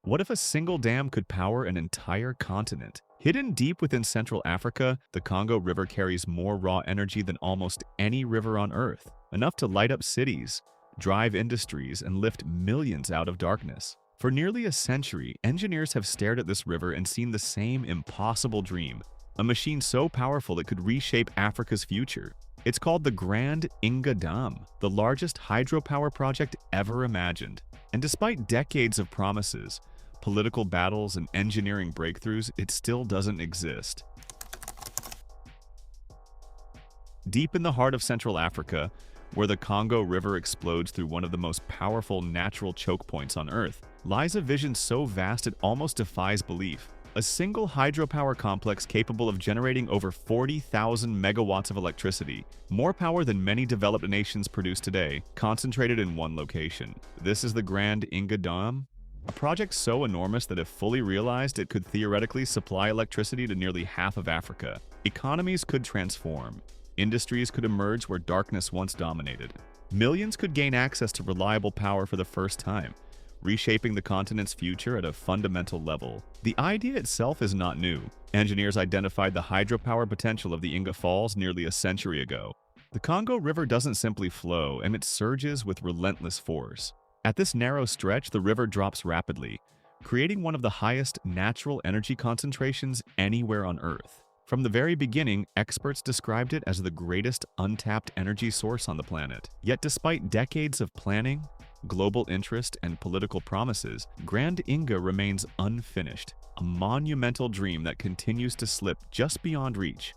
What if a single dam could power an entire continent? Hidden deep within Central Africa, the Congo River carries more raw energy than almost any river on Earth, enough to light up cities, drive industries, and lift millions out of darkness. For nearly a century, engineers have stared at this river and seen the same impossible dream, a machine so powerful it could reshape Africa's future. It's called the Grand Inga Dam, the largest hydropower project ever imagined. And despite decades of promises, political battles, and engineering breakthroughs, it still doesn't exist. Deep in the heart of Central Africa, where the Congo River explodes through one of the most powerful natural choke points on Earth, lies a vision so vast it almost defies belief. A single hydropower complex capable of generating over 40,000 megawatts of electricity, more power than many developed nations produce today, concentrated in one location. This is the Grand Inga Dam, a project so enormous that if fully realized, it could theoretically supply electricity to nearly half of Africa. Economies could transform. Industries could emerge where darkness once dominated. Millions could gain access to reliable power for the first time, reshaping the continent's future at a fundamental level. The idea itself is not new. Engineers identified the hydropower potential of the Inga Falls nearly a century ago. The Congo River doesn't simply flow, and it surges with relentless force. At this narrow stretch, the river drops rapidly, creating one of the highest natural energy concentrations anywhere on Earth. From the very beginning, experts described it as the greatest untapped energy source on the planet. Yet despite decades of planning, global interest, and political promises, Grand Inga remains unfinished, a monumental dream that continues to slip just beyond reach.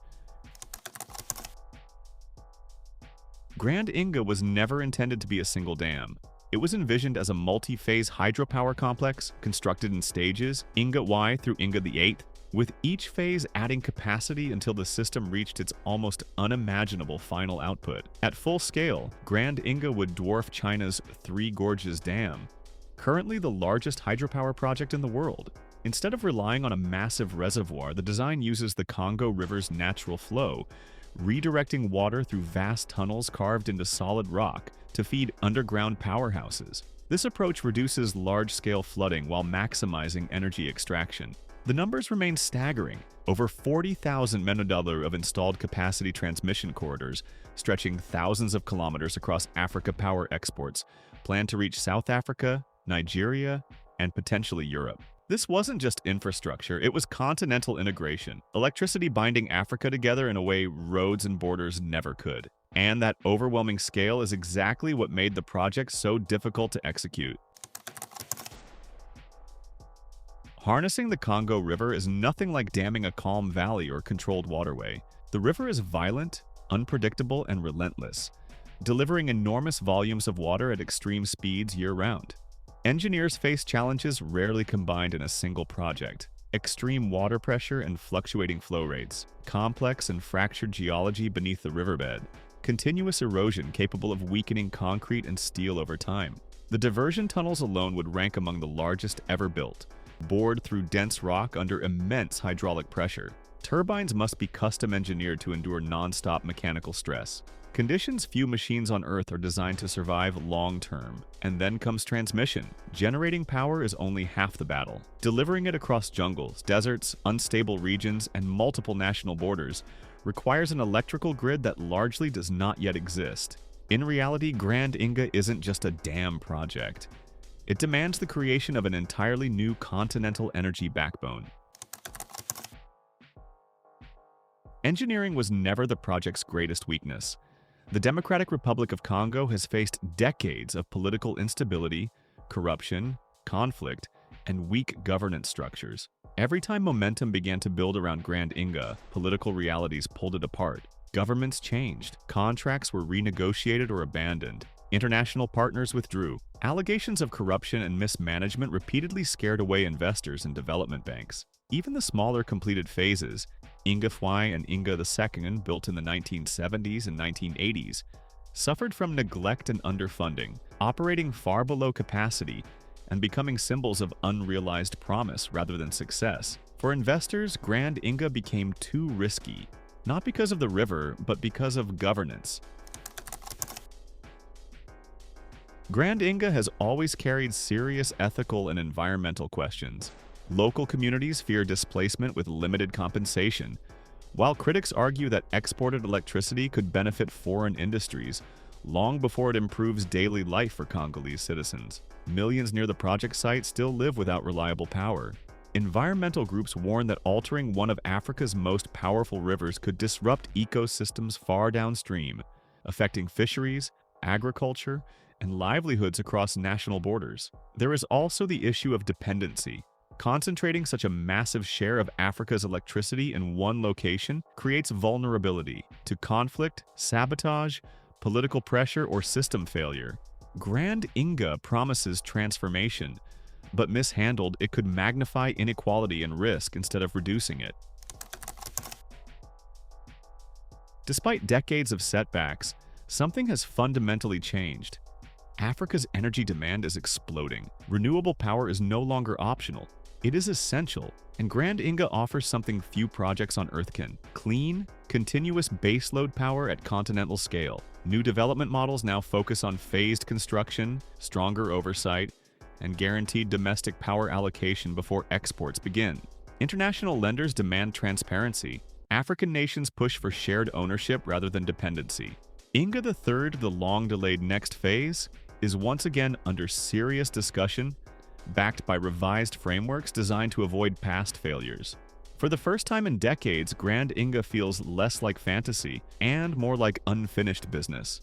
Grand Inga was never intended to be a single dam. It was envisioned as a multi-phase hydropower complex constructed in stages, Inga Y through Inga VIII, with each phase adding capacity until the system reached its almost unimaginable final output. At full scale, Grand Inga would dwarf China's Three Gorges Dam, currently the largest hydropower project in the world. Instead of relying on a massive reservoir, the design uses the Congo River's natural flow, redirecting water through vast tunnels carved into solid rock to feed underground powerhouses. This approach reduces large-scale flooding while maximizing energy extraction. The numbers remain staggering. Over 40,000 megawatt of installed capacity transmission corridors, stretching thousands of kilometers across Africa power exports, plan to reach South Africa, Nigeria, and potentially Europe. This wasn't just infrastructure, it was continental integration, electricity binding Africa together in a way roads and borders never could. And that overwhelming scale is exactly what made the project so difficult to execute. Harnessing the Congo River is nothing like damming a calm valley or controlled waterway. The river is violent, unpredictable, and relentless, delivering enormous volumes of water at extreme speeds year-round. Engineers face challenges rarely combined in a single project: extreme water pressure and fluctuating flow rates, complex and fractured geology beneath the riverbed, continuous erosion capable of weakening concrete and steel over time. The diversion tunnels alone would rank among the largest ever built, bored through dense rock under immense hydraulic pressure. Turbines must be custom engineered to endure non-stop mechanical stress. Conditions few machines on Earth are designed to survive long-term. And then comes transmission. Generating power is only half the battle. Delivering it across jungles, deserts, unstable regions, and multiple national borders requires an electrical grid that largely does not yet exist. In reality, Grand Inga isn't just a dam project. It demands the creation of an entirely new continental energy backbone. Engineering was never the project's greatest weakness. The Democratic Republic of Congo has faced decades of political instability, corruption, conflict, and weak governance structures. Every time momentum began to build around Grand Inga, political realities pulled it apart. Governments changed, contracts were renegotiated or abandoned, international partners withdrew. Allegations of corruption and mismanagement repeatedly scared away investors and development banks. Even the smaller completed phases, Inga Y and Inga II, built in the 1970s and 1980s, suffered from neglect and underfunding, operating far below capacity and becoming symbols of unrealized promise rather than success. For investors, Grand Inga became too risky, not because of the river, but because of governance. Grand Inga has always carried serious ethical and environmental questions. Local communities fear displacement with limited compensation, while critics argue that exported electricity could benefit foreign industries long before it improves daily life for Congolese citizens. Millions near the project site still live without reliable power. Environmental groups warn that altering one of Africa's most powerful rivers could disrupt ecosystems far downstream, affecting fisheries, agriculture, and livelihoods across national borders. There is also the issue of dependency. Concentrating such a massive share of Africa's electricity in one location creates vulnerability to conflict, sabotage, political pressure, or system failure. Grand Inga promises transformation, but mishandled, it could magnify inequality and risk instead of reducing it. Despite decades of setbacks, something has fundamentally changed. Africa's energy demand is exploding. Renewable power is no longer optional. It is essential, and Grand Inga offers something few projects on Earth can: clean, continuous baseload power at continental scale. New development models now focus on phased construction, stronger oversight, and guaranteed domestic power allocation before exports begin. International lenders demand transparency. African nations push for shared ownership rather than dependency. Inga III, the long-delayed next phase, is once again under serious discussion, backed by revised frameworks designed to avoid past failures. For the first time in decades, Grand Inga feels less like fantasy and more like unfinished business.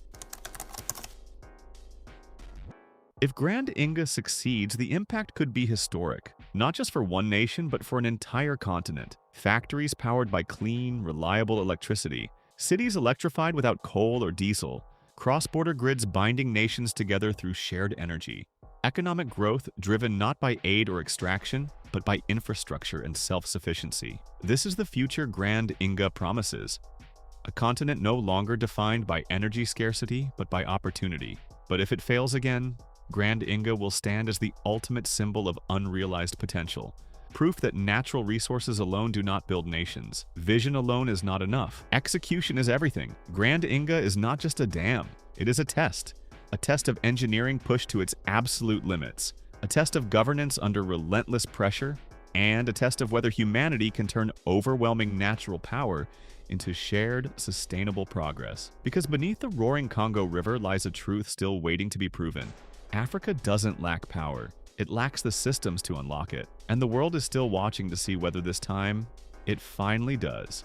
If Grand Inga succeeds, the impact could be historic, not just for one nation, but for an entire continent. Factories powered by clean, reliable electricity, cities electrified without coal or diesel, cross-border grids binding nations together through shared energy. Economic growth driven not by aid or extraction, but by infrastructure and self-sufficiency. This is the future Grand Inga promises. A continent no longer defined by energy scarcity, but by opportunity. But if it fails again, Grand Inga will stand as the ultimate symbol of unrealized potential. Proof that natural resources alone do not build nations. Vision alone is not enough. Execution is everything. Grand Inga is not just a dam. It is a test of engineering pushed to its absolute limits, a test of governance under relentless pressure, and a test of whether humanity can turn overwhelming natural power into shared, sustainable progress. Because beneath the roaring Congo River lies a truth still waiting to be proven. Africa doesn't lack power. It lacks the systems to unlock it, and the world is still watching to see whether this time it finally does.